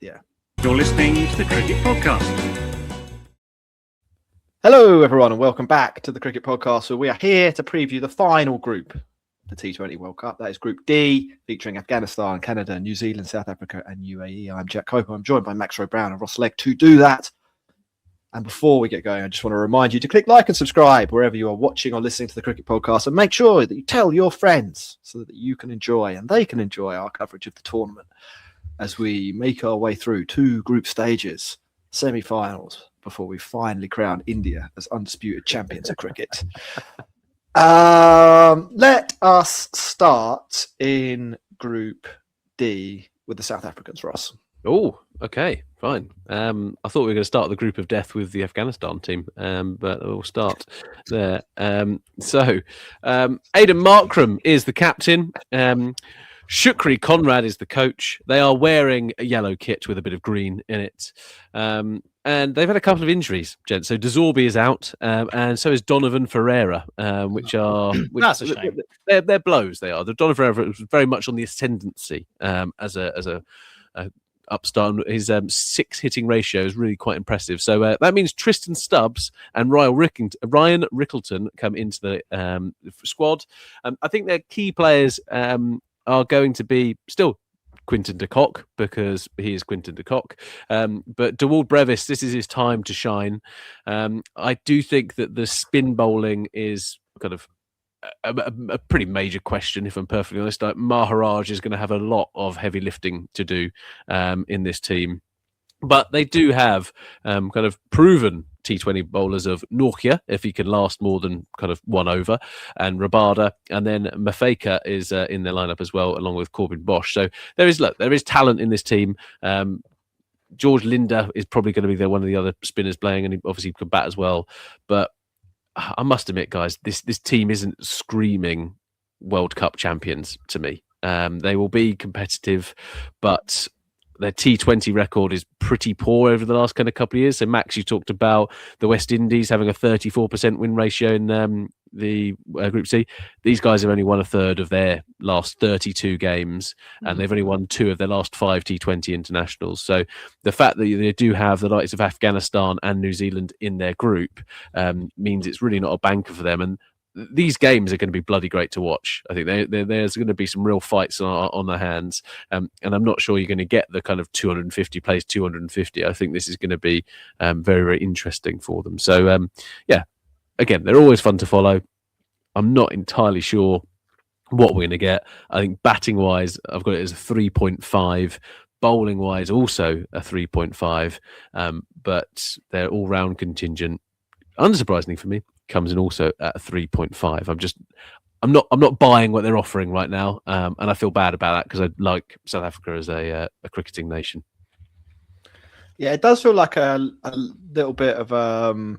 Yeah. You're listening to the Cricket Podcast. Hello, everyone, and welcome back to the Cricket Podcast. So we are here to preview the final group, the T20 World Cup. That is Group D, featuring Afghanistan, Canada, New Zealand, South Africa, and UAE. I'm Jack Cope. I'm joined by Max Rowe-Brown and Ross Legg to do that. And before we get going, I just want to remind you to click like and subscribe wherever you are watching or listening to the Cricket Podcast, and make sure that you tell your friends so that you can enjoy and they can enjoy our coverage of the tournament as we make our way through 2 group stages, semi-finals, before we finally crown India as undisputed champions of cricket. Let us start in Group D with the South Africans, Ross. Oh, okay, fine. I thought we were going to start the group of death with the Afghanistan team, but we'll start there. So, Aidan Markram is the captain. Shukri Conrad is the coach. They are wearing a yellow kit with a bit of green in it. And they've had a couple of injuries, gents. So Desorby is out, and so is Donovan Ferreira, which are... That's a shame. They're blows, they are. The Donovan Ferreira was very much on the ascendancy as a upstart. His 6 hitting ratio is really quite impressive. So that means Tristan Stubbs and Ryan Rickleton come into the squad. I think their key players are going to be still Quinton de Kock, because he is Quinton de Kock. But Dewald Brevis, this is his time to shine. I do think that the spin bowling is kind of a pretty major question, if I'm perfectly honest. Like, Maharaj is going to have a lot of heavy lifting to do in this team. But they do have kind of proven T20 bowlers of Nortje, if he can last more than kind of 1 over, and Rabada, and then Mafeka is in their lineup as well, along with Corbin Bosch. So there is talent in this team. George Linder is probably going to be one of the other spinners playing, and he obviously can bat as well. But I must admit, guys, this team isn't screaming World Cup champions to me. They will be competitive, but their T20 record is pretty poor over the last kind of couple of years. So, Max, you talked about the West Indies having a 34% win ratio in the Group C. These guys have only won a third of their last 32 games, and they've only won 2 of their last 5 T20 internationals. So the fact that they do have the likes of Afghanistan and New Zealand in their group means it's really not a banker for them. And these games are going to be bloody great to watch. I think there's going to be some real fights on their hands. And I'm not sure you're going to get the kind of 250 plays 250. I think this is going to be very, very interesting for them. So, again, they're always fun to follow. I'm not entirely sure what we're going to get. I think batting-wise, I've got it as a 3.5. Bowling-wise, also a 3.5. But their all-round contingent, unsurprisingly for me, comes in also at a 3.5. I'm not buying what they're offering right now, and I feel bad about that because I like South Africa as a cricketing nation. Yeah, it does feel like a little bit of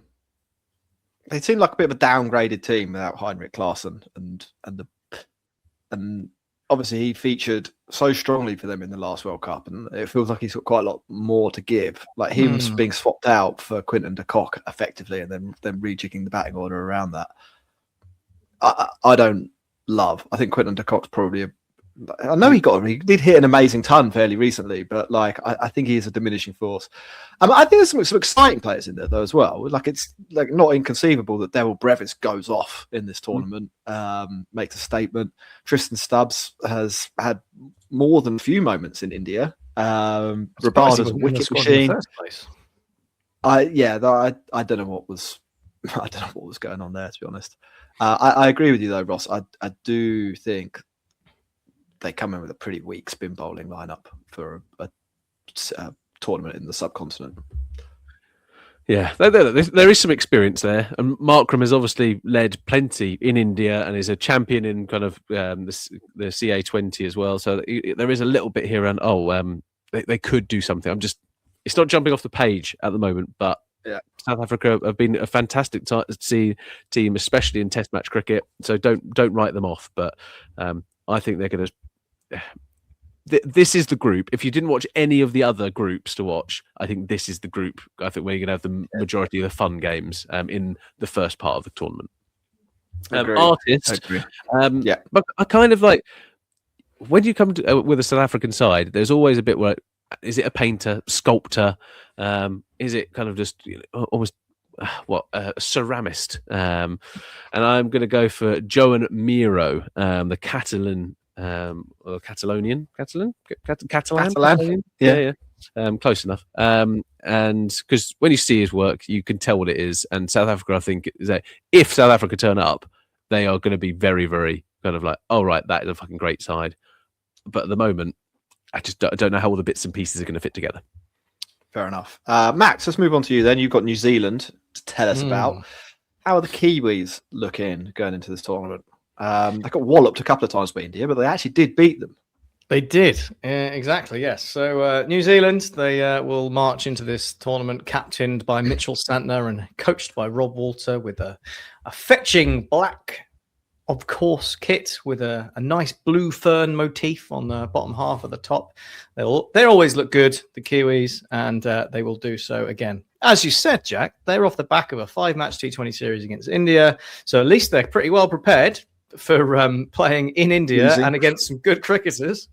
they seem like a bit of a downgraded team without Heinrich Klaassen, and obviously he featured so strongly for them in the last World Cup, and it feels like he's got quite a lot more to give. Like him being swapped out for Quinton de Kock effectively, and then rejigging the batting order around that. I don't love. I think Quinton de Kock's probably I know he did hit an amazing ton fairly recently, but like I think he is a diminishing force. I think there's some exciting players in there though as well. Like it's like not inconceivable that Dewald Brevis goes off in this tournament, makes a statement. Tristan Stubbs has had more than a few moments in India. Rabada's a wicket machine. I don't know what was going on there, to be honest. I agree with you though, Ross. I do think they come in with a pretty weak spin bowling lineup for a tournament in the subcontinent. Yeah, there is some experience there, and Markram has obviously led plenty in India and is a champion in kind of the CA20 as well. So there is a little bit here, and they could do something. It's not jumping off the page at the moment, but yeah, South Africa have been a fantastic team, especially in Test match cricket. So don't write them off, but I think they're going to. This is the group. If you didn't watch any of the other groups to watch, I think this is the group. I think where you're going to have the majority of the fun games in the first part of the tournament. Artist, but I kind of like when you come to with a South African side. There's always a bit where Is it a painter, sculptor? Is it kind of just almost a ceramist? And I'm going to go for Joan Miro, the Catalan, or Catalan, Yeah. close enough. And because when you see his work, you can tell what it is. And South Africa, I think, is that if South Africa turn up, they are going to be very, very kind of like, oh right, that is a fucking great side. But at the moment, I don't know how all the bits and pieces are going to fit together. Fair enough. Max, let's move on to you then. You've got New Zealand to tell us about. How are the Kiwis looking going into this tournament? They got walloped a couple of times by India, but they actually did beat them. They did, exactly, yes. So New Zealand, they will march into this tournament captained by Mitchell Santner and coached by Rob Walter with a fetching black, of course, kit with a nice blue fern motif on the bottom half of the top. They always look good, the Kiwis, and they will do so again. As you said, Jack, they're off the back of a 5-match T20 series against India, so at least they're pretty well prepared for playing in India and against some good cricketers,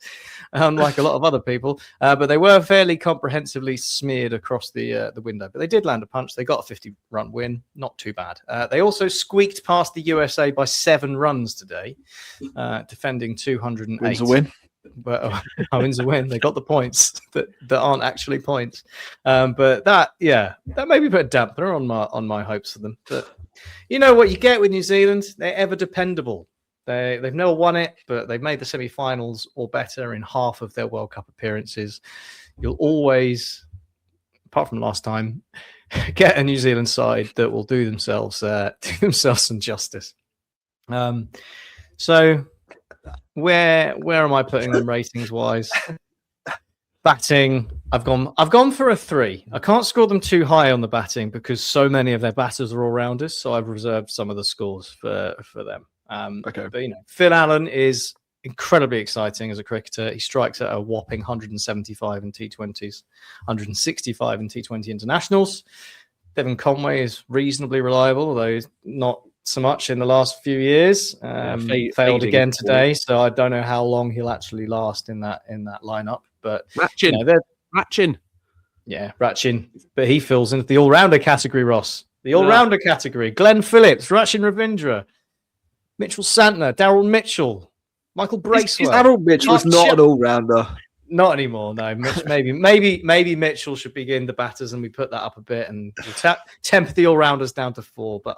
like a lot of other people. But they were fairly comprehensively smeared across the window. But they did land a punch. They got a 50-run win. Not too bad. They also squeaked past the USA by 7 runs today, defending 208. Wins a win. But wins a win. They got the points that aren't actually points. But that maybe put a dampener on my hopes for them. But you know what you get with New Zealand? They're ever dependable. They've never won it, but they've made the semi-finals or better in half of their World Cup appearances. You'll always, apart from last time, get a New Zealand side that will do themselves some justice. So where am I putting them ratings wise? Batting, I've gone for a 3. I can't score them too high on the batting because so many of their batters are all-rounders, so I've reserved some of the scores for them. Okay. But Phil Allen is incredibly exciting as a cricketer. He strikes at a whopping 175 in T20s, 165 in T20 internationals. Devon Conway is reasonably reliable, although not so much in the last few years. Failed again today, so I don't know how long he'll actually last in that lineup. But Ratchin. Yeah, Ratchin. But he fills into the all-rounder category, Ross. The all-rounder category. Glenn Phillips, Ratchin Ravindra, Mitchell Santner, Daryl Mitchell, Michael Bracewell. Daryl Mitchell was not an all-rounder. Not anymore, no. Maybe Mitchell should begin the batters and we put that up a bit and we'll temper the all-rounders down to 4. But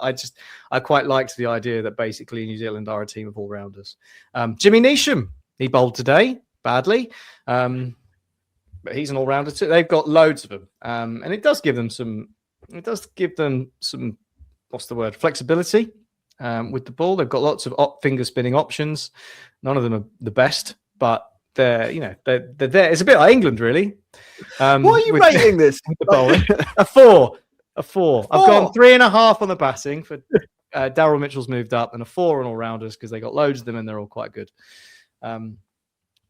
I quite liked the idea that basically New Zealand are a team of all-rounders. Jimmy Neesham, he bowled today, badly. But he's an all-rounder too. They've got loads of them. And it does give them some what's the word? Flexibility with the ball. They've got lots of finger spinning options. None of them are the best, but they're there. It's a bit like England, really. What are you rating this? With the bowling? A 4. I've gone 3.5 on the batting for Daryl Mitchell's moved up, and a 4 on all-rounders because they got loads of them and they're all quite good.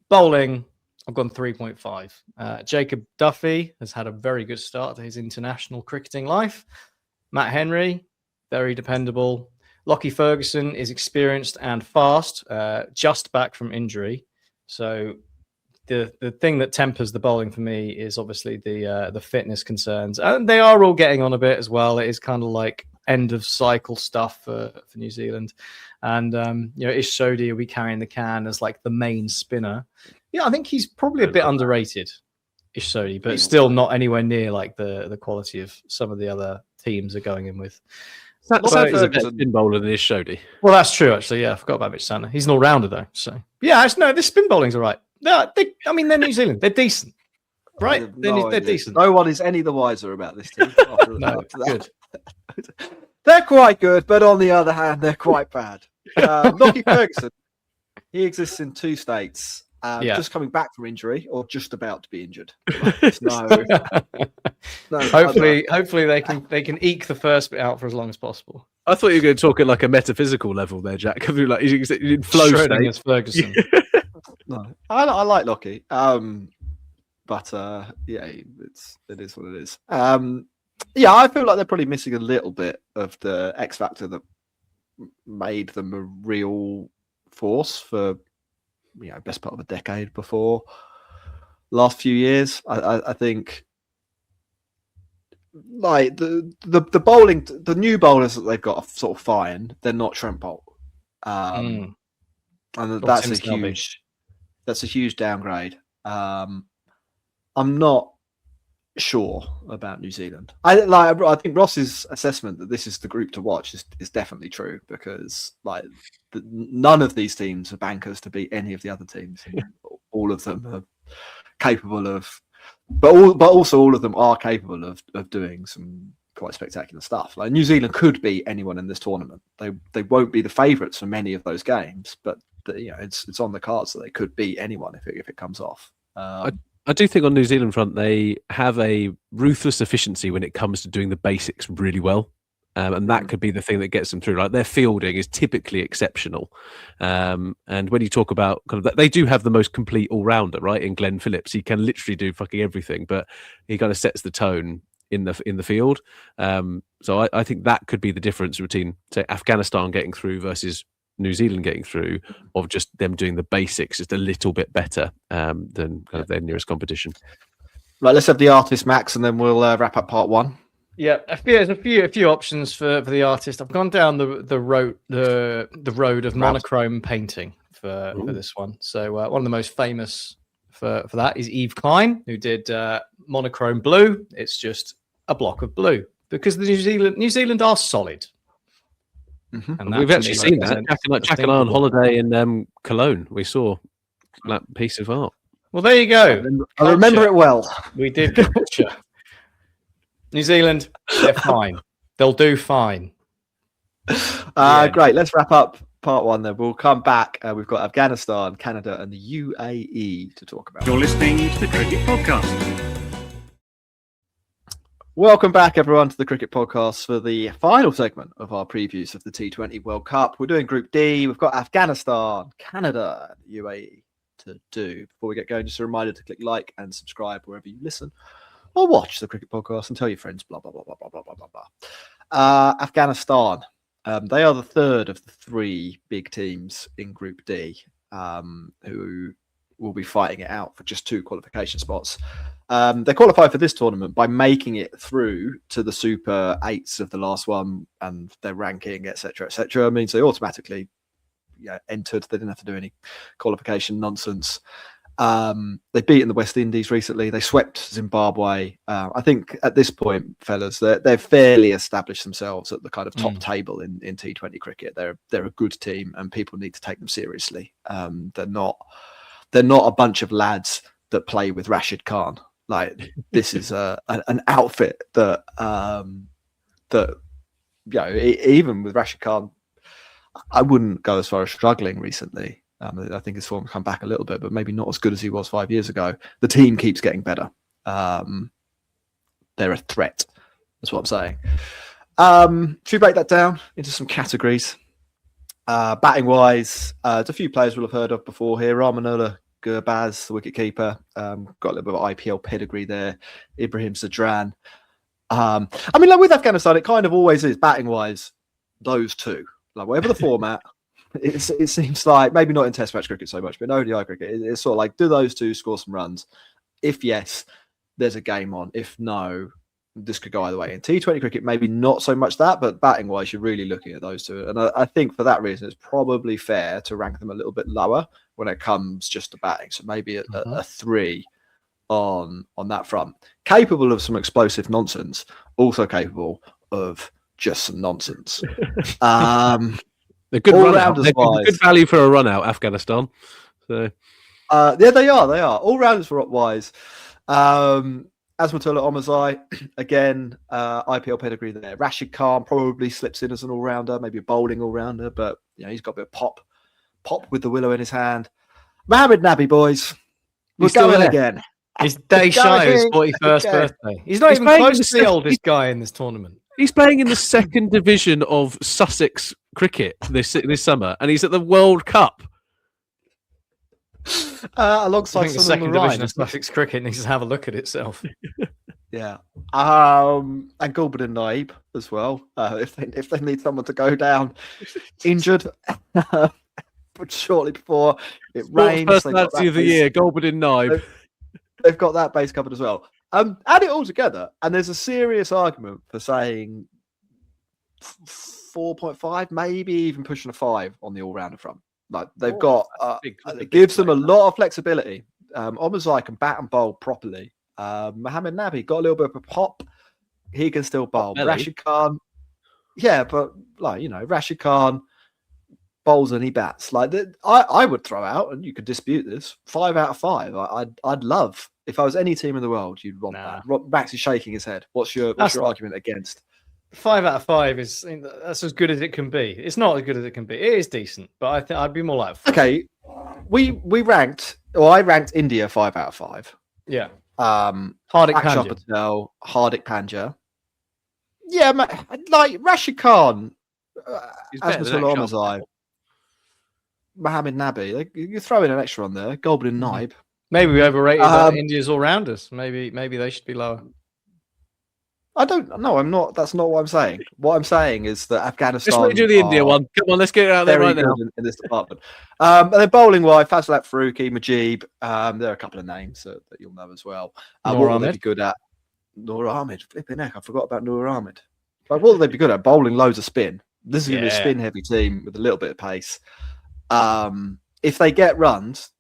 Bowling, I've gone 3.5. Jacob Duffy has had a very good start to his international cricketing life. Matt Henry, very dependable. Lockie Ferguson is experienced and fast, just back from injury. So the thing that tempers the bowling for me is obviously the fitness concerns. And they are all getting on a bit as well. It is kind of like end of cycle stuff for New Zealand. And, Ish Sodhi will be carrying the can as like the main spinner. Yeah, I think he's probably a bit underrated, Ish Sodhi, but still not anywhere near like the quality of some of the other teams are going in with. Santner's a better spin bowler than Ish Sodhi. Well, that's true, actually. Yeah, I forgot about Mitch Santner. He's an all-rounder, though. So, yeah, this spin bowling's all right. They're New Zealand. They're decent. Right? They're decent. No one is any the wiser about this team. No, good. They're quite good, but on the other hand, they're quite bad. Lockie Ferguson, he exists in 2 states. Just coming back from injury or just about to be injured. No. Hopefully they can eke the first bit out for as long as possible. I thought you were going to talk at like a metaphysical level there, Jack. Like you in flow state. Ferguson. No, I like Lockie. But it is what it is. I feel like they're probably missing a little bit of the X factor that made them a real force for best part of a decade before. last few years. I think like the bowling, the new bowlers that they've got are sort of fine. They're not Trent Bolt, and that's a huge downgrade. I'm not sure about New Zealand. I think Ross's assessment that this is the group to watch is definitely true, because none of these teams are bankers to beat any of the other teams. All of them are capable of, but also all of them are capable of doing some quite spectacular stuff. Like New Zealand could beat anyone in this tournament. They won't be the favourites for many of those games, but it's on the cards that they could beat anyone if it comes off. I do think on New Zealand front, they have a ruthless efficiency when it comes to doing the basics really well. And that could be the thing that gets them through. Like their fielding is typically exceptional. And when you talk about they do have the most complete all-rounder, right? In Glenn Phillips, he can literally do fucking everything, but he kind of sets the tone in the field. So I think that could be the difference between, say, Afghanistan getting through versus New Zealand getting through, of just them doing the basics just a little bit better than kind of their nearest competition. Right, let's have the artist, Max, and then we'll wrap up part one. Yeah, there's a few options for the artist. I've gone down the road of monochrome painting for this one. So one of the most famous for that is Yves Klein, who did monochrome blue. It's just a block of blue, because the New Zealand are solid. Mm-hmm. And we've actually seen that. Jack and I on holiday in Cologne, we saw that piece of art. Well, there you go. I remember it well. We did culture. New Zealand, they're fine. They'll do fine. Great. Let's wrap up part one then. We'll come back. We've got Afghanistan, Canada, and the UAE to talk about. You're listening to the Cricket Podcast. Welcome back, everyone, to the Cricket Podcast for the final segment of our previews of the T20 World Cup. We're doing Group D. We've got Afghanistan, Canada, and the UAE to do. Before we get going, just a reminder to click like and subscribe wherever you listen or watch the Cricket Podcast, and tell your friends, blah, blah, blah, blah, blah, blah, blah, blah. Afghanistan, they are the third of the three big teams in Group D, who will be fighting it out for just 2 qualification spots. They qualified for this tournament by making it through to the Super 8s of the last one, and their ranking, etc., etc. means they automatically entered. They didn't have to do any qualification nonsense. They've beaten the West Indies recently. They swept Zimbabwe. I think at this point, fellas, they've fairly established themselves at the kind of top table in T20 cricket. They're a good team, and people need to take them seriously. They're not a bunch of lads that play with Rashid Khan. Like, this is an outfit that even with Rashid Khan, I wouldn't go as far as struggling recently. I think his form come back a little bit, but maybe not as good as he was 5 years ago. The team keeps getting better. They're a threat. That's what I'm saying. Should we break that down into some categories? Batting wise, there's a few players we'll have heard of before here. Ramanullah Gurbaz, the wicketkeeper, got a little bit of IPL pedigree there. Ibrahim Zadran. With Afghanistan, it kind of always is, batting wise, those two. Like, whatever the format, it seems like, maybe not in Test match cricket so much, but in ODI cricket, it's sort of like, do those two score some runs? If yes, there's a game on. If no, this could go either way. In T20 cricket, maybe not so much that, but batting wise, you're really looking at those two. And I think for that reason, it's probably fair to rank them a little bit lower when it comes just to batting. So maybe a 3 on that front. Capable of some explosive nonsense, also capable of just some nonsense. They're good run out. They're good value for a run out, Afghanistan. So they are. All rounders wise. Azmatullah Omarzai, again, IPL pedigree there. Rashid Khan probably slips in as an all-rounder, maybe a bowling all-rounder, but he's got a bit of pop with the willow in his hand. Mohammed Nabi, boys, we're going again. His day shy of his 41st birthday. He's not even close to the oldest guy in this tournament. He's playing in the second division of Sussex cricket this summer, and he's at the World Cup. Alongside the second division of Sussex cricket needs to have a look at itself. Yeah, and Gulbuddin Naib as well. If they need someone to go down injured, but shortly before it rains. Personality of the year, Gulbuddin Naib. they've got that base covered as well. Add it all together, and there's a serious argument for saying 4.5, maybe even pushing a 5 on the all-rounder front. Like they've got, it gives them a lot of flexibility. Omazai can bat and bowl properly. Mohamed Nabi got a little bit of a pop. He can still bowl. Rashid Khan, yeah, but Rashid Khan bowls and he bats. Like I would throw out, and you could dispute this, 5 out of 5. I'd love, if I was any team in the world, you'd want that. Max is shaking his head. What's your argument against? 5 out of 5 that's as good as it can be. It's not as good as it can be. It is decent, but I think I'd be more like 4. Okay, I ranked India 5 out of 5. Yeah. Hardik Pandya. Hardik Pandya. Yeah, like Rashid Khan, Omazai, Mohamed Nabi. You throw in an extra on there. Golden Naib. Maybe we overrated India's all-rounders. Maybe they should be lower. I don't know. I'm not. That's not what I'm saying. What I'm saying is that Afghanistan. Let's do the India one. Come on, let's get it out there right now. In this department. And then bowling wise, Fazlat Farooqi, Mujeeb. There are a couple of names that you'll know as well. What will they be good at? Noor Ahmed. Flipping heck, I forgot about Noor Ahmed. Like, what will they be good at? Bowling loads of spin. This is going to be a spin-heavy team with a little bit of pace. If they get runs,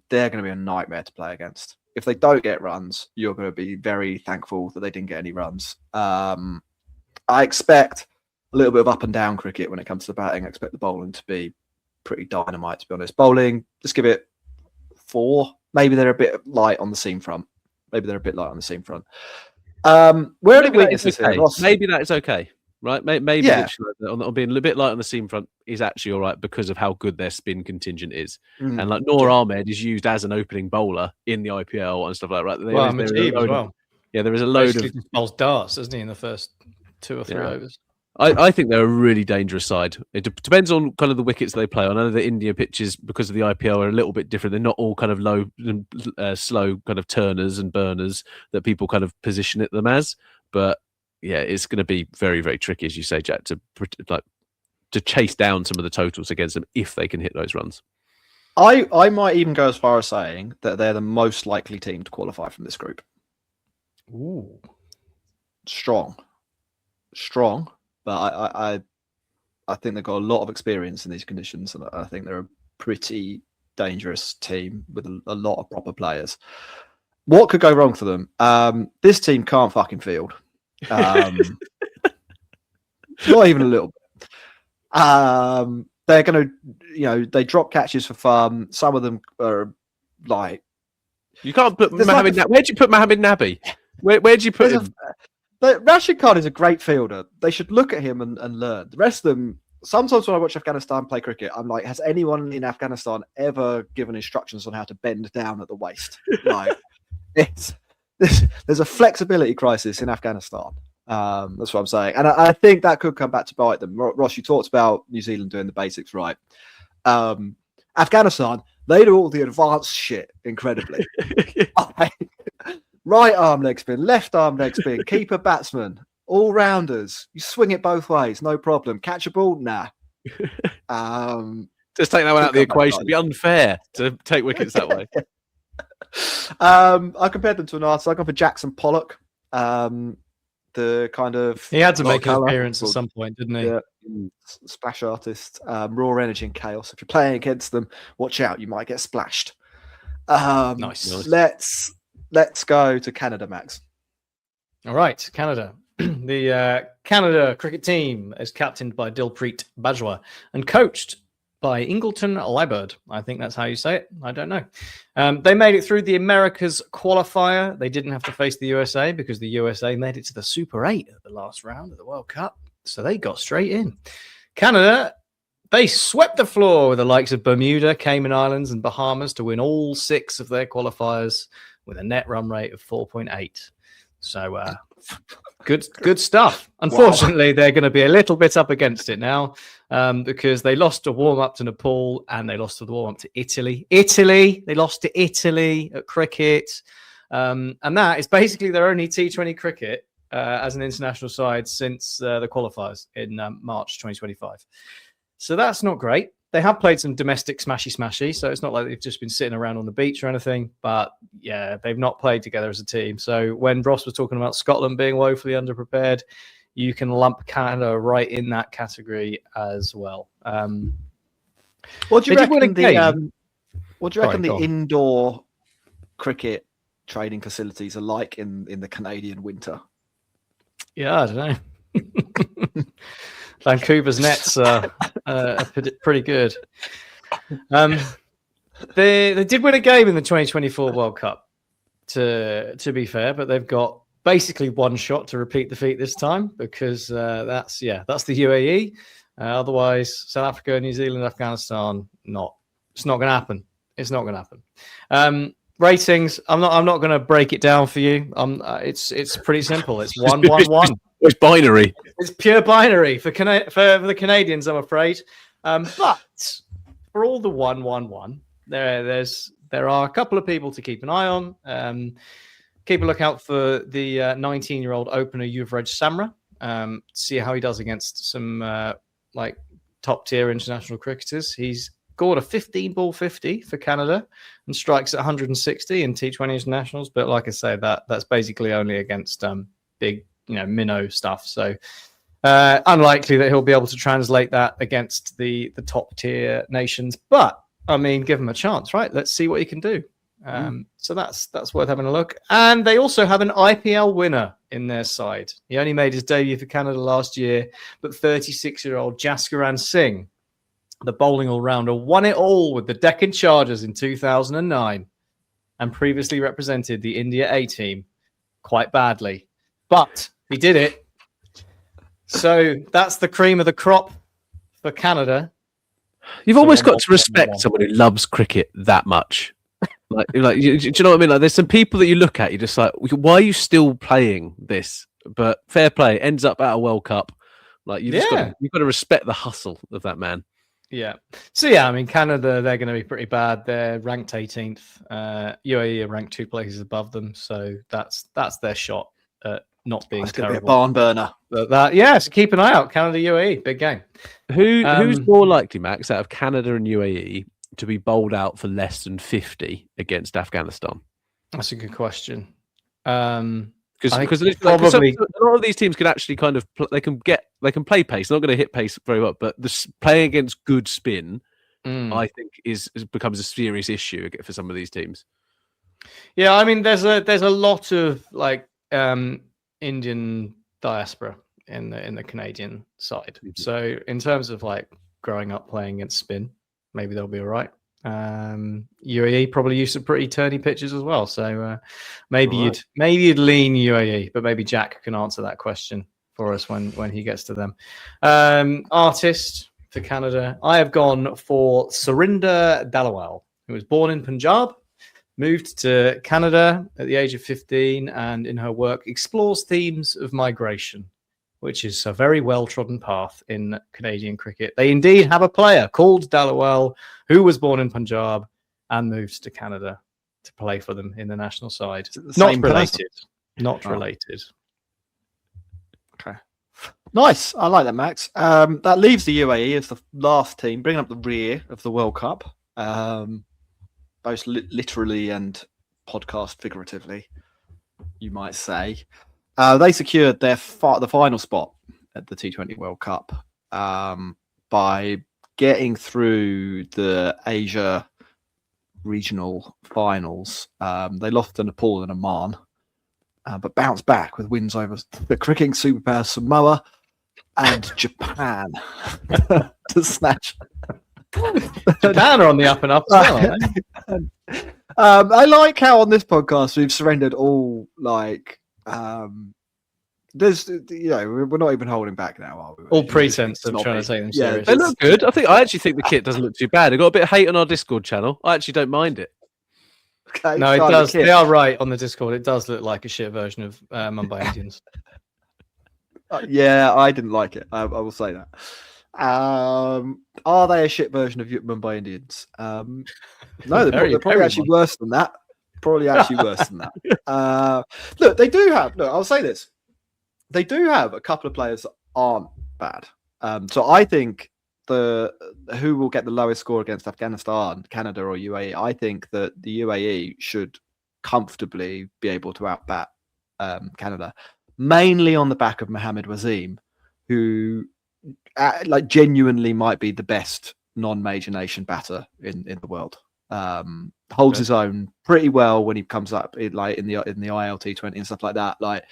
they're going to be a nightmare to play against. If they don't get runs, you're going to be very thankful that they didn't get any runs. I expect a little bit of up and down cricket when it comes to batting. I expect the bowling to be pretty dynamite, to be honest. Bowling, just give it 4. Maybe they're a bit light on the seam front. Where are the weaknesses here? Maybe that is okay. Right, maybe on being a bit light on the seam front is actually all right because of how good their spin contingent is. And like Noor Ahmed is used as an opening bowler in the IPL and stuff like that. There is a load of bowls darts, doesn't he, in the first 2 or 3 overs. I think they're a really dangerous side. It depends on kind of the wickets they play on. I know the India pitches, because of the IPL, are a little bit different. They're not all kind of low, slow kind of turners and burners that people kind of position it them as, but yeah, it's going to be very, very tricky, as you say, Jack, to chase down some of the totals against them if they can hit those runs. I might even go as far as saying that they're the most likely team to qualify from this group. Ooh, strong, but I think they've got a lot of experience in these conditions, and I think they're a pretty dangerous team with a lot of proper players. What could go wrong for them? This team can't fucking field. Not even a little bit. They're going to, they drop catches for fun. Some of them are like, you can't put Mohamed. Where'd you put Mohamed Nabi? Where'd you put him? Rashid Khan is a great fielder. They should look at him and learn. The rest of them. Sometimes when I watch Afghanistan play cricket, I'm like, has anyone in Afghanistan ever given instructions on how to bend down at the waist? Like, there's a flexibility crisis in Afghanistan. That's what I'm saying. And I think that could come back to bite them. Ross, you talked about New Zealand doing the basics right. Afghanistan, they do all the advanced shit incredibly. Right arm leg spin, left arm leg spin, keeper batsman, all rounders. You swing it both ways, no problem. Catch a ball? Nah. Just take that one out of the equation. It'd be unfair to take wickets that way. I compared them to an artist. I gone for Jackson Pollock. The kind of he had to make an appearance at some point, didn't he? Yeah, splash artist, raw energy and chaos. If you're playing against them, watch out, you might get splashed. Nice. Let's go to Canada, Max. All right, Canada. The Canada cricket team is captained by Dilpreet Bajwa and coached by Ingleton Lieberd. I think that's how you say it. I don't know. They made it through the Americas qualifier. They didn't have to face the USA because the USA made it to the Super 8 at the last round of the World Cup. So they got straight in. Canada, they swept the floor with the likes of Bermuda, Cayman Islands, and Bahamas to win all 6 of their qualifiers with a net run rate of 4.8. So good stuff. Unfortunately, They're going to be a little bit up against it now because they lost a warm-up to Nepal and they lost the warm-up to Italy. They lost to Italy at cricket. And that is basically their only T20 cricket as an international side since the qualifiers in March 2025. So that's not great. They have played some domestic smashy, so it's not like they've just been sitting around on the beach or anything. But yeah, they've not played together as a team. So when Ross was talking about Scotland being woefully underprepared, you can lump Canada right in that category as well. What do you reckon the on. indoor cricket training facilities are like in the Canadian winter? Yeah, I don't know. Vancouver's nets are pretty good. They did win a game in the 2024 World Cup, to be fair, but they've got basically one shot to repeat the feat this time because that's the UAE. Otherwise, South Africa, New Zealand, Afghanistan, it's not going to happen. It's not going to happen. Ratings, I'm not going to break it down for you. It's pretty simple. It's 1-1-1. It's binary. It's pure binary for the Canadians, I'm afraid. But for all the 1-1-1, there are a couple of people to keep an eye on. Keep a lookout for the 19-year-old opener Yuvraj Samra. See how he does against some top-tier international cricketers. He's scored a 15-ball 50 for Canada and strikes at 160 in T20 internationals. But like I say, that's basically only against big, minnow stuff. So unlikely that he'll be able to translate that against the top-tier nations. But I mean, give him a chance, right? Let's see what he can do. So that's worth having a look. And they also have an IPL winner in their side. He only made his debut for Canada last year, but 36-year-old Jaskaran Singh, the bowling all-rounder, won it all with the Deccan Chargers in 2009 and previously represented the India A team quite badly. But he did it. So that's the cream of the crop for Canada. You've almost got to respect someone who loves cricket that much. Do you know what I mean? Like, there's some people that you look at, you're just like, why are you still playing this? But fair play, ends up at a World Cup. Like, you've got to respect the hustle of that man. Yeah. So yeah, I mean, Canada, they're going to be pretty bad. They're ranked 18th. UAE are ranked 2 places above them, so that's their shot at not being terrible. Be a barn burner. So keep an eye out. Canada, UAE, big game. Who's more likely, Max, out of Canada and UAE to be bowled out for less than 50 against Afghanistan? That's a good question. Because probably a lot of these teams can actually kind of they can play pace. They're not going to hit pace very well, but playing against good spin, I think becomes a serious issue for some of these teams. Yeah, I mean, there's a lot of Indian diaspora in the Canadian side. Mm-hmm. So in terms of growing up playing against spin, maybe they'll be all right. UAE probably used some pretty turny pitches as well, so maybe you'd lean UAE, but maybe Jack can answer that question for us when he gets to them. Artist for Canada, I have gone for Surinder Dalawal, who was born in Punjab, moved to Canada at the age of 15, and in her work explores themes of migration, which is a very well-trodden path in Canadian cricket. They indeed have a player called Dalawal who was born in Punjab and moved to Canada to play for them in the national side. Not related. Okay. Nice. I like that, Max. That leaves the UAE as the last team, bringing up the rear of the World Cup, both literally and podcast figuratively, you might say. They secured the final spot at the T20 World Cup by getting through the Asia regional finals. They lost to Nepal and Oman, but bounced back with wins over the cricketing superpower Samoa and Japan to snatch. Japan are on the up and up as well, aren't they? I like how on this podcast we've surrendered all there's we're not even holding back now, are we? All pretense of trying to take them serious. They look good. I actually think the kit doesn't look too bad. I got a bit of hate on our Discord channel. I actually don't mind it. Okay, no, it does. They are right on the Discord. It does look like a shit version of Mumbai Indians. Yeah, I didn't like it. I will say that. Are they a shit version of Mumbai Indians? No, they're probably actually worse than that. Probably actually worse than that. Look, they do have. Look, I'll say this. They do have a couple of players that aren't bad. So I think who will get the lowest score against Afghanistan, Canada or UAE, I think that the UAE should comfortably be able to outbat Canada, mainly on the back of Mohamed Wasim, who like genuinely might be the best non-major nation batter in the world. Holds his own pretty well when he comes up in the T20 and stuff like that. Like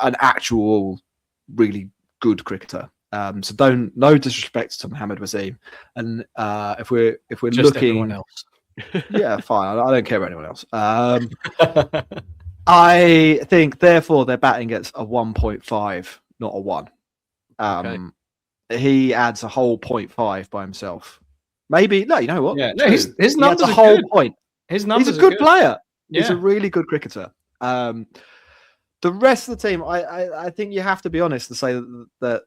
an actual really good cricketer. So no disrespect to Mohamed Wasim. And if we're just looking, else. Yeah, fine. I don't care about anyone else. I think therefore their batting gets a 1.5, not a 1. He adds a whole 0.5 by himself. Maybe no, you know what? Yeah, no, his numbers are a whole good. Point. His numbers. He's a good player. Yeah. He's a really good cricketer. The rest of the team, I think you have to be honest to say that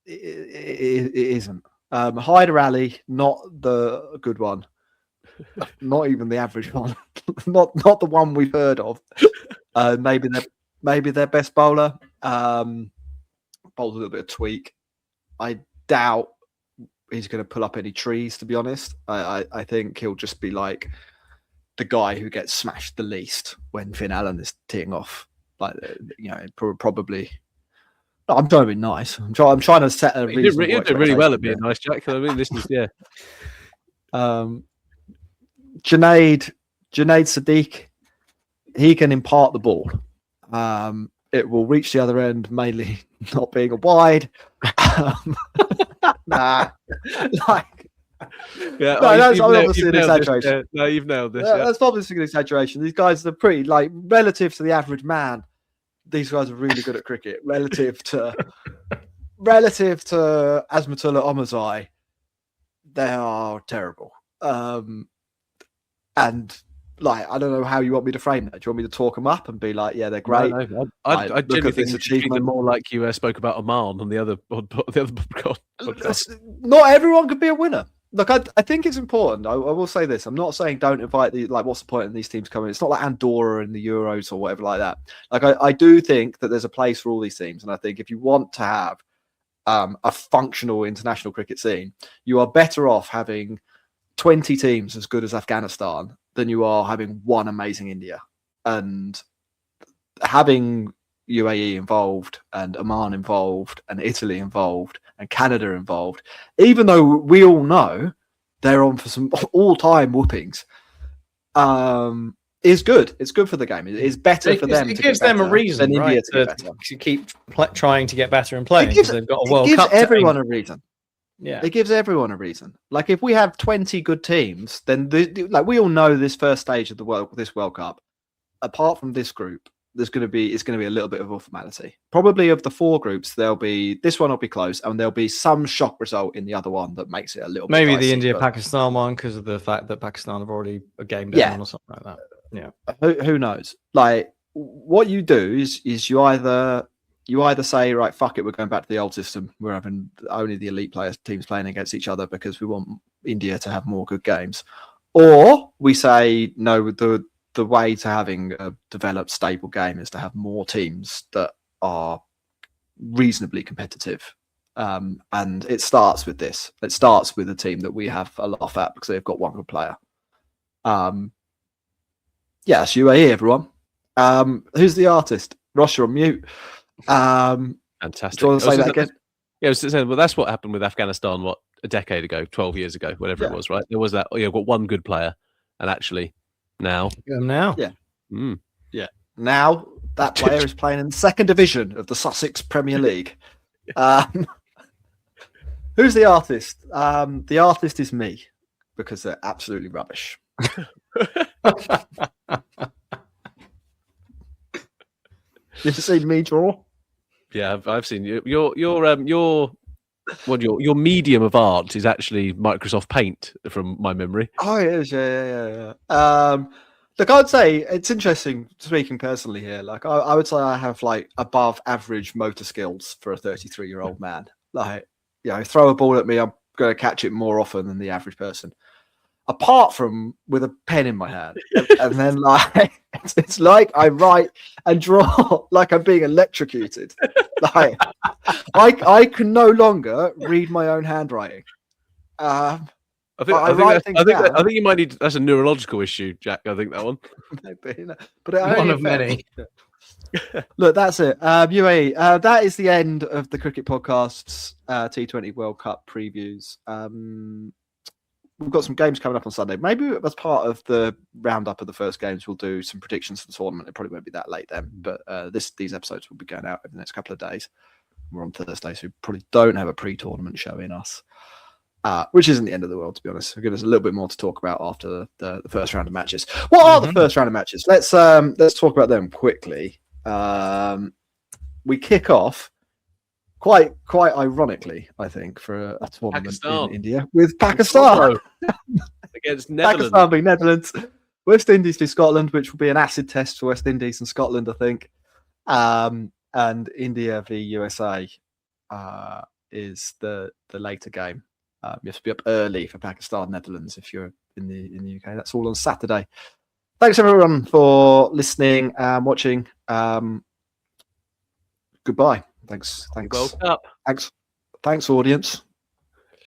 it isn't. Hyder Ali, not the good one, not even the average one, not the one we've heard of. Maybe their best bowler. Bowled a little bit of tweak. I doubt he's going to pull up any trees, to be honest. I think he'll just be like the guy who gets smashed the least when Finn Allen is teeing off. Like, probably. I'm trying to be nice. I'm trying to set a reasonable. You did really well at being nice, Jack. I mean, this is Junaid Sadiq, he can impart the ball. It will reach the other end, mainly not being a wide. That's obviously an exaggeration. No, you've nailed this. That's obviously an exaggeration. These guys are pretty, like, relative to the average man. These guys are really good at cricket. Relative to Azmatullah Omarzai, they are terrible. And like, I don't know how you want me to frame that. Do you want me to talk them up and be like, yeah, they're great? No. I genuinely think you treat them more like you spoke about Oman on the other podcast. Not everyone could be a winner. Look, I think it's important. I will say this. I'm not saying don't invite what's the point in these teams coming? It's not like Andorra in the Euros or whatever like that. Like, I do think that there's a place for all these teams. And I think if you want to have a functional international cricket scene, you are better off having 20 teams as good as Afghanistan than you are having one amazing India. And having UAE involved and Oman involved and Italy involved and Canada involved, even though we all know they're on for some all-time whoopings, is good. It's good for the game. It's better for them. It gives them a reason, right, to keep trying to get better and playing. They've got a World Cup. It gives everyone a reason. Yeah, it gives everyone a reason. Like, if we have 20 good teams, then we all know this first stage of this World Cup, apart from this group, it's going to be a little bit of a formality. Probably of the 4 groups, this one will be close, and there'll be some shock result in the other one that makes it a little bit maybe dicey, the India-Pakistan one, because of the fact that Pakistan have already a game down or something like that. Yeah, who knows? Like, what you do is you either say, right, fuck it, we're going back to the old system. We're having only the elite teams playing against each other because we want India to have more good games, or we say no. The way to having a developed, stable game is to have more teams that are reasonably competitive. And it starts with this. It starts with a team that we have a laugh at because they've got one good player. It's UAE, everyone. Who's the artist? Ross, you're on mute. Fantastic. Do you want to say that again? Yeah, I was saying, well, that's what happened with Afghanistan, a decade ago, 12 years ago, whatever it was, right? There was that, got one good player, and actually now. Yeah. Yeah. Now that player is playing in the 2nd division of the Sussex Premier League. Who's the artist? The artist is me, because they're absolutely rubbish. You ever seen me draw? Yeah, I've seen you. Your medium of art is actually Microsoft Paint, from my memory. Oh, it is. Yeah. Look, I'd say it's interesting, speaking personally here. Like, I would say I have like above average motor skills for a 33-year-old man. Like, throw a ball at me, I'm going to catch it more often than the average person. Apart from with a pen in my hand, and then like it's like I write and draw like I'm being electrocuted. Like, I can no longer read my own handwriting. I I think you might need. That's a neurological issue, Jack. I think that one. But it One only of many. Look, that's it. UAE. That is the end of the Cricket Podcast's T20 World Cup previews. We've got some games coming up on Sunday. Maybe as part of the roundup of the first games, we'll do some predictions for the tournament. It probably won't be that late then, but these episodes will be going out over the next couple of days. We're on Thursday, so we probably don't have a pre-tournament show in us, which isn't the end of the world, to be honest. We'll give us a little bit more to talk about after the first round of matches. What are the first round of matches? Let's talk about them quickly. We kick off quite ironically, I think, for a tournament in India with Pakistan against Netherlands. Pakistan being Netherlands, West Indies to Scotland, which will be an acid test for West Indies and Scotland, I think. And India v USA is the later game. You have to be up early for Pakistan Netherlands if you're in the UK. That's all on Saturday. Thanks everyone for listening and watching. Goodbye. Thanks. World Cup. Thanks, audience.